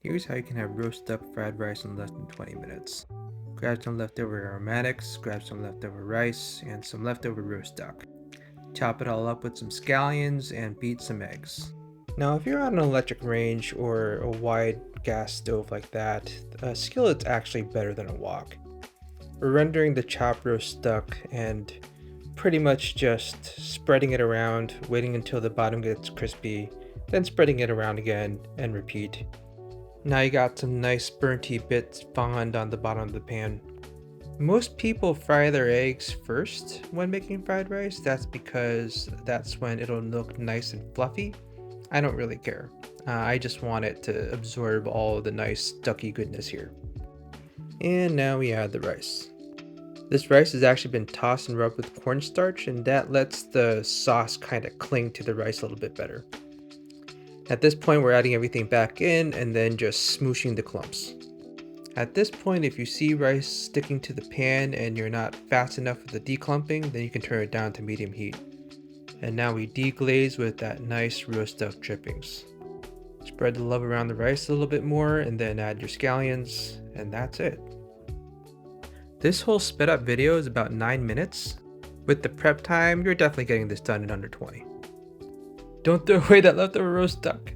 Here's how you can have roast duck fried rice in less than 20 minutes. Grab some leftover aromatics, grab some leftover rice, and some leftover roast duck. Chop it all up with some scallions and beat some eggs. Now, if you're on an electric range or a wide gas stove like that, a skillet's actually better than a wok. We're rendering the chopped roast duck and pretty much just spreading it around, waiting until the bottom gets crispy, then spreading it around again and repeat. Now you got some nice burnty bits fond on the bottom of the pan. Most people fry their eggs first when making fried rice. That's because that's when it'll look nice and fluffy. I don't really care. I just want it to absorb all the nice ducky goodness here. And now we add the rice. This rice has actually been tossed and rubbed with cornstarch, and that lets the sauce kind of cling to the rice a little bit better. At this point, we're adding everything back in and then just smooshing the clumps. At this point, if you see rice sticking to the pan and you're not fast enough with the declumping, then you can turn it down to medium heat. And now we deglaze with that nice roast duck drippings. Spread the love around the rice a little bit more and then add your scallions, and that's it. This whole sped up video is about 9 minutes. With the prep time, you're definitely getting this done in under 20. Don't throw away that leftover roast duck.